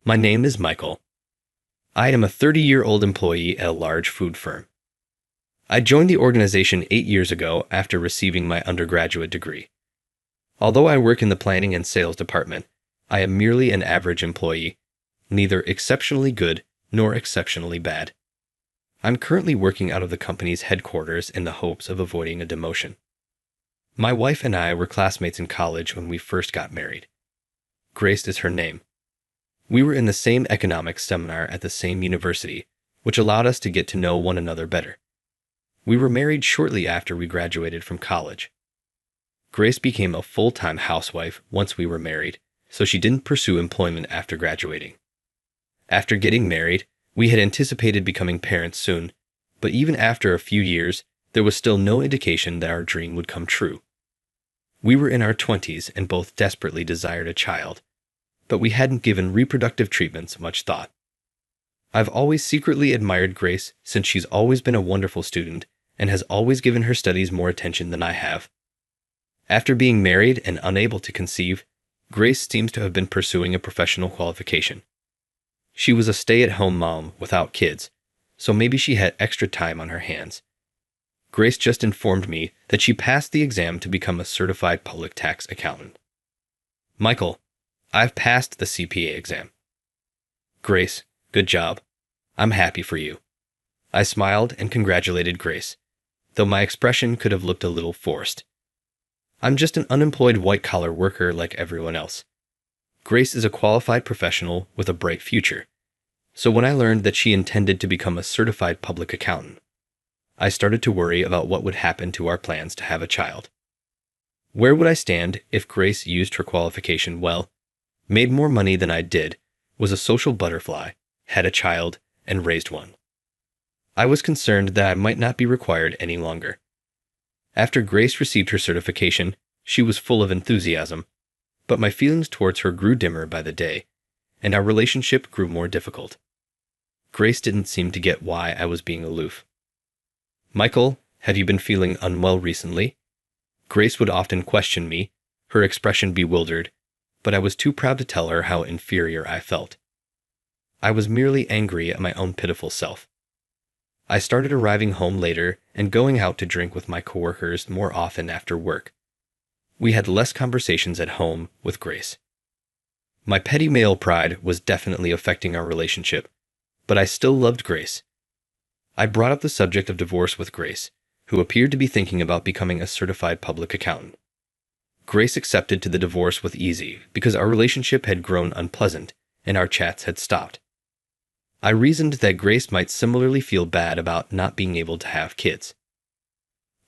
My name is Michael. I am a 30-year-old employee at a large food firm. I joined the organization 8 years ago after receiving my undergraduate degree. Although I work in the planning and sales department, I am merely an average employee, neither exceptionally good nor exceptionally bad. I'm currently working out of the company's headquarters in the hopes of avoiding a demotion. My wife and I were classmates in college when we first got married. Grace is her name. We were in the same economics seminar at the same university, which allowed us to get to know one another better. We were married shortly after we graduated from college. Grace became a full-time housewife once we were married, so she didn't pursue employment after graduating. After getting married, we had anticipated becoming parents soon, but even after a few years, there was still no indication that our dream would come true. We were in our 20s and both desperately desired a child, but we hadn't given reproductive treatments much thought. I've always secretly admired Grace since she's always been a wonderful student and has always given her studies more attention than I have. After being married and unable to conceive, Grace seems to have been pursuing a professional qualification. She was a stay-at-home mom without kids, so maybe she had extra time on her hands. Grace just informed me that she passed the exam to become a certified public tax accountant. Michael, I've passed the CPA exam. Grace, good job. I'm happy for you. I smiled and congratulated Grace, though my expression could have looked a little forced. I'm just an unemployed white-collar worker like everyone else. Grace is a qualified professional with a bright future, so when I learned that she intended to become a certified public accountant, I started to worry about what would happen to our plans to have a child. Where would I stand if Grace used her qualification well, made more money than I did, was a social butterfly, had a child, and raised one? I was concerned that I might not be required any longer. After Grace received her certification, she was full of enthusiasm, but my feelings towards her grew dimmer by the day, and our relationship grew more difficult. Grace didn't seem to get why I was being aloof. Michael, have you been feeling unwell recently? Grace would often question me, her expression bewildered, but I was too proud to tell her how inferior I felt. I was merely angry at my own pitiful self. I started arriving home later and going out to drink with my coworkers more often after work. We had less conversations at home with Grace. My petty male pride was definitely affecting our relationship, but I still loved Grace. I brought up the subject of divorce with Grace, who appeared to be thinking about becoming a certified public accountant. Grace accepted to the divorce with ease because our relationship had grown unpleasant and our chats had stopped. I reasoned that Grace might similarly feel bad about not being able to have kids.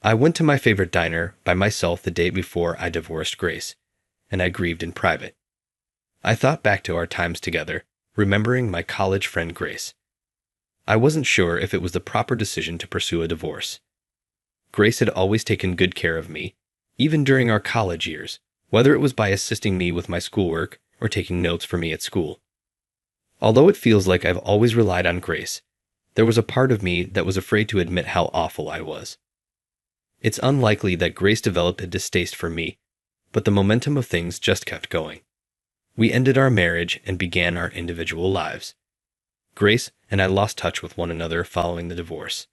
I went to my favorite diner by myself the day before I divorced Grace, and I grieved in private. I thought back to our times together, remembering my college friend Grace. I wasn't sure if it was the proper decision to pursue a divorce. Grace had always taken good care of me, even during our college years, whether it was by assisting me with my schoolwork or taking notes for me at school. Although it feels like I've always relied on Grace, there was a part of me that was afraid to admit how awful I was. It's unlikely that Grace developed a distaste for me, but the momentum of things just kept going. We ended our marriage and began our individual lives. Grace and I lost touch with one another following the divorce.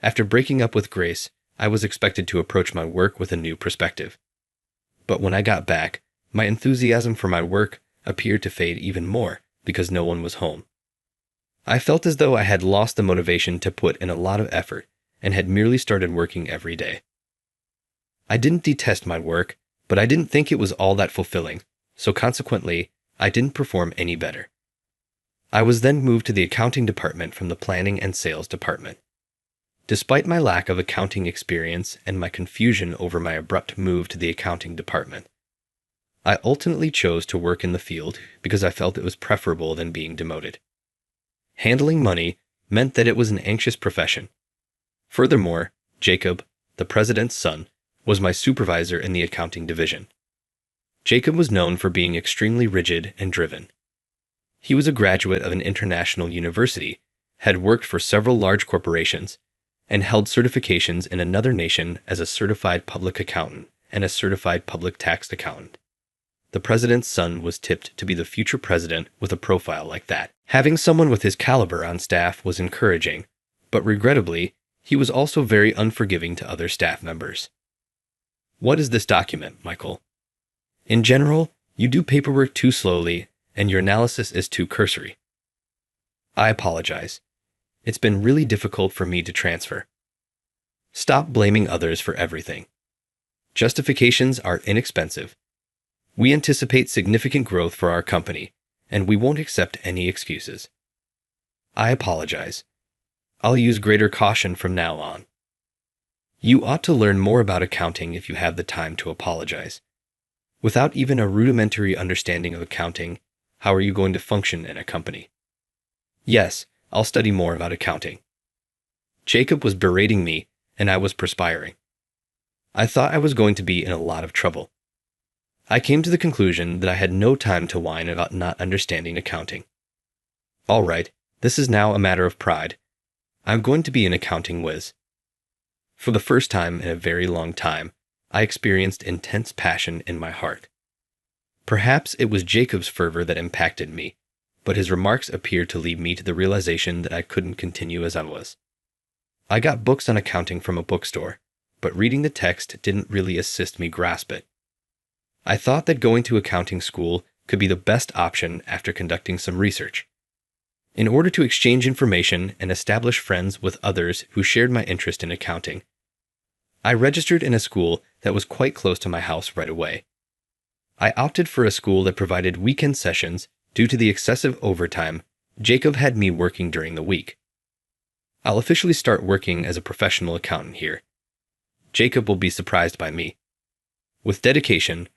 After breaking up with Grace, I was expected to approach my work with a new perspective. But when I got back, my enthusiasm for my work appeared to fade even more because no one was home. I felt as though I had lost the motivation to put in a lot of effort and had merely started working every day. I didn't detest my work, but I didn't think it was all that fulfilling, so consequently, I didn't perform any better. I was then moved to the accounting department from the planning and sales department. Despite my lack of accounting experience and my confusion over my abrupt move to the accounting department, I ultimately chose to work in the field because I felt it was preferable than being demoted. Handling money meant that it was an anxious profession. Furthermore, Jacob, the president's son, was my supervisor in the accounting division. Jacob was known for being extremely rigid and driven. He was a graduate of an international university, had worked for several large corporations, and held certifications in another nation as a certified public accountant and a certified public tax accountant. The president's son was tipped to be the future president with a profile like that. Having someone with his caliber on staff was encouraging, but regrettably, he was also very unforgiving to other staff members. What is this document, Michael? In general, you do paperwork too slowly, and your analysis is too cursory. I apologize. It's been really difficult for me to transfer. Stop blaming others for everything. Justifications are inexpensive. We anticipate significant growth for our company, and we won't accept any excuses. I apologize. I'll use greater caution from now on. You ought to learn more about accounting if you have the time to apologize. Without even a rudimentary understanding of accounting, how are you going to function in a company? Yes, I'll study more about accounting. Jacob was berating me, and I was perspiring. I thought I was going to be in a lot of trouble. I came to the conclusion that I had no time to whine about not understanding accounting. All right, this is now a matter of pride. I'm going to be an accounting whiz. For the first time in a very long time, I experienced intense passion in my heart. Perhaps it was Jacob's fervor that impacted me, but his remarks appeared to lead me to the realization that I couldn't continue as I was. I got books on accounting from a bookstore, but reading the text didn't really assist me grasp it. I thought that going to accounting school could be the best option after conducting some research. In order to exchange information and establish friends with others who shared my interest in accounting, I registered in a school that was quite close to my house right away. I opted for a school that provided weekend sessions due to the excessive overtime Jacob had me working during the week. I'll officially start working as a professional accountant here. Jacob will be surprised by me. With dedication,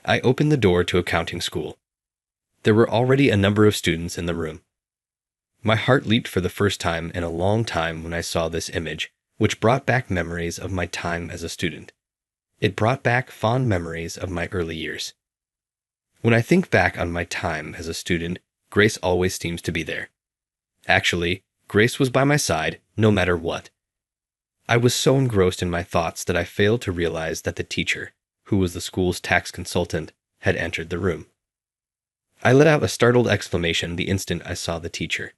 I opened the door to accounting school. There were already a number of students in the room. My heart leaped for the first time in a long time when I saw this image, which brought back memories of my time as a student. It brought back fond memories of my early years. When I think back on my time as a student, Grace always seems to be there. Actually, Grace was by my side no matter what. I was so engrossed in my thoughts that I failed to realize that the teacher, who was the school's tax consultant, had entered the room. I let out a startled exclamation the instant I saw the teacher.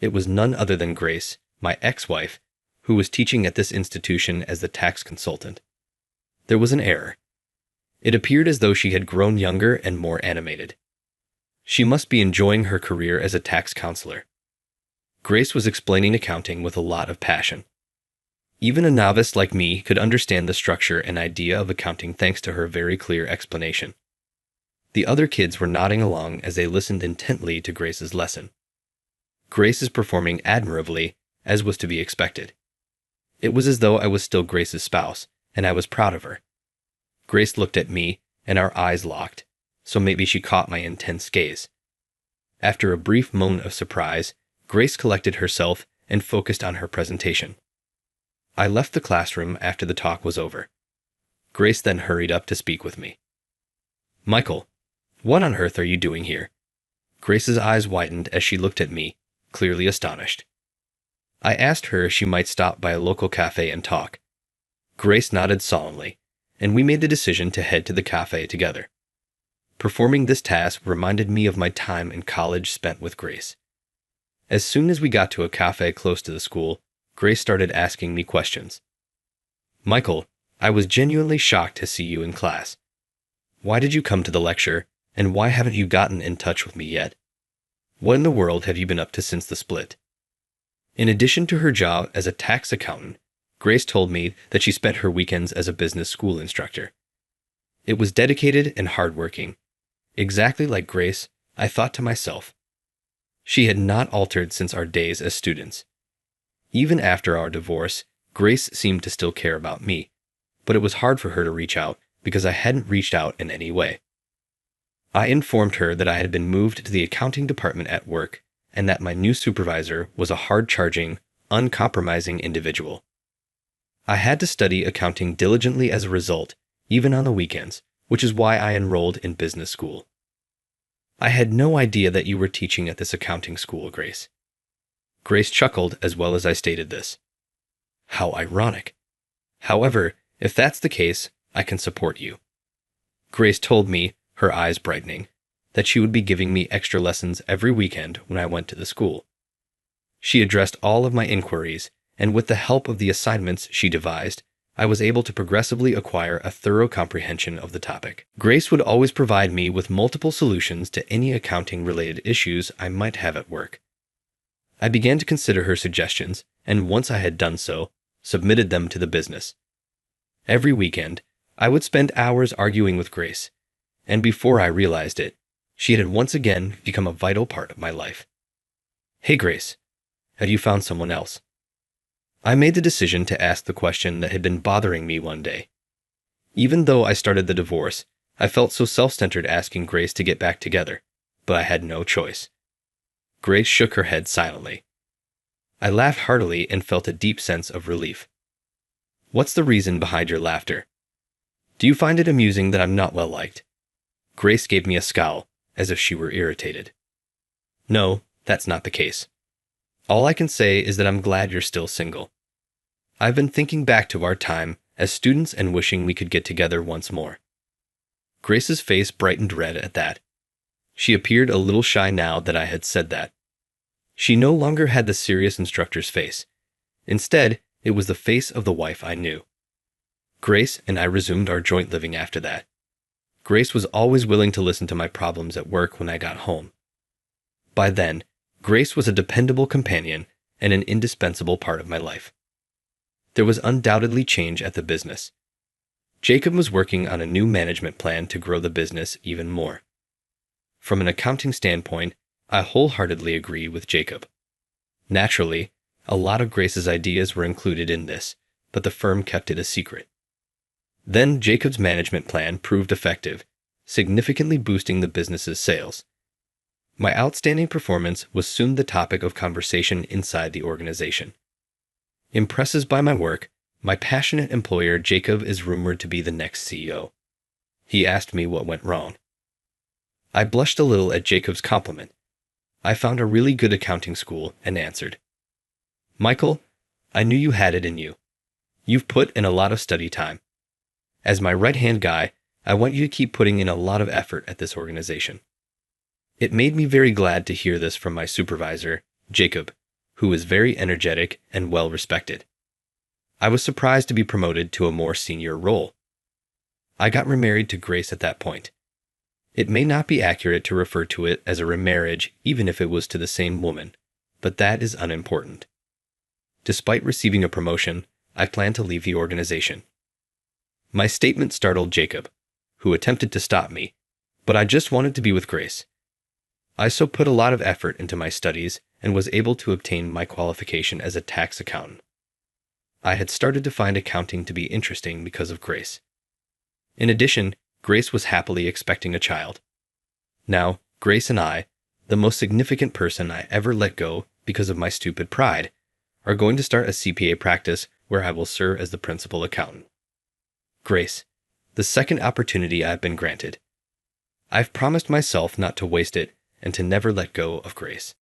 It was none other than Grace, my ex-wife, who was teaching at this institution as the tax consultant. There was an error. It appeared as though she had grown younger and more animated. She must be enjoying her career as a tax counselor. Grace was explaining accounting with a lot of passion. Even a novice like me could understand the structure and idea of accounting thanks to her very clear explanation. The other kids were nodding along as they listened intently to Grace's lesson. Grace is performing admirably, as was to be expected. It was as though I was still Grace's spouse, and I was proud of her. Grace looked at me, and our eyes locked, so maybe she caught my intense gaze. After a brief moment of surprise, Grace collected herself and focused on her presentation. I left the classroom after the talk was over. Grace then hurried up to speak with me. Michael, what on earth are you doing here? Grace's eyes widened as she looked at me, clearly astonished. I asked her if she might stop by a local cafe and talk. Grace nodded solemnly, and we made the decision to head to the cafe together. Performing this task reminded me of my time in college spent with Grace. As soon as we got to a cafe close to the school, Grace started asking me questions. Michael, I was genuinely shocked to see you in class. Why did you come to the lecture, and why haven't you gotten in touch with me yet? What in the world have you been up to since the split? In addition to her job as a tax accountant, Grace told me that she spent her weekends as a business school instructor. It was dedicated and hardworking. Exactly like Grace, I thought to myself. She had not altered since our days as students. Even after our divorce, Grace seemed to still care about me, but it was hard for her to reach out because I hadn't reached out in any way. I informed her that I had been moved to the accounting department at work and that my new supervisor was a hard-charging, uncompromising individual. I had to study accounting diligently as a result, even on the weekends, which is why I enrolled in business school. I had no idea that you were teaching at this accounting school, Grace. Grace chuckled as well as I stated this. How ironic. However, if that's the case, I can support you. Grace told me her eyes brightening, that she would be giving me extra lessons every weekend when I went to the school. She addressed all of my inquiries, and with the help of the assignments she devised, I was able to progressively acquire a thorough comprehension of the topic. Grace would always provide me with multiple solutions to any accounting-related issues I might have at work. I began to consider her suggestions, and once I had done so, submitted them to the business. Every weekend, I would spend hours arguing with Grace, and before I realized it, she had once again become a vital part of my life. "Hey Grace, have you found someone else?" I made the decision to ask the question that had been bothering me one day. Even though I started the divorce, I felt so self-centered asking Grace to get back together, but I had no choice. Grace shook her head silently. I laughed heartily and felt a deep sense of relief. "What's the reason behind your laughter? Do you find it amusing that I'm not well liked?" Grace gave me a scowl, as if she were irritated. "No, that's not the case. All I can say is that I'm glad you're still single. I've been thinking back to our time as students and wishing we could get together once more." Grace's face brightened red at that. She appeared a little shy now that I had said that. She no longer had the serious instructor's face. Instead, it was the face of the wife I knew. Grace and I resumed our joint living after that. Grace was always willing to listen to my problems at work when I got home. By then, Grace was a dependable companion and an indispensable part of my life. There was undoubtedly change at the business. Jacob was working on a new management plan to grow the business even more. From an accounting standpoint, I wholeheartedly agree with Jacob. Naturally, a lot of Grace's ideas were included in this, but the firm kept it a secret. Then Jacob's management plan proved effective, significantly boosting the business's sales. My outstanding performance was soon the topic of conversation inside the organization. Impressed by my work, my passionate employer Jacob is rumored to be the next CEO. He asked me what went wrong. I blushed a little at Jacob's compliment. I found a really good accounting school and answered, "Michael, I knew you had it in you. You've put in a lot of study time. As my right-hand guy, I want you to keep putting in a lot of effort at this organization." It made me very glad to hear this from my supervisor, Jacob, who was very energetic and well-respected. I was surprised to be promoted to a more senior role. I got remarried to Grace at that point. It may not be accurate to refer to it as a remarriage even if it was to the same woman, but that is unimportant. Despite receiving a promotion, I plan to leave the organization. My statement startled Jacob, who attempted to stop me, but I just wanted to be with Grace. I so put a lot of effort into my studies and was able to obtain my qualification as a tax accountant. I had started to find accounting to be interesting because of Grace. In addition, Grace was happily expecting a child. Now, Grace and I, the most significant person I ever let go because of my stupid pride, are going to start a CPA practice where I will serve as the principal accountant. Grace, the second opportunity I've been granted. I've promised myself not to waste it and to never let go of Grace.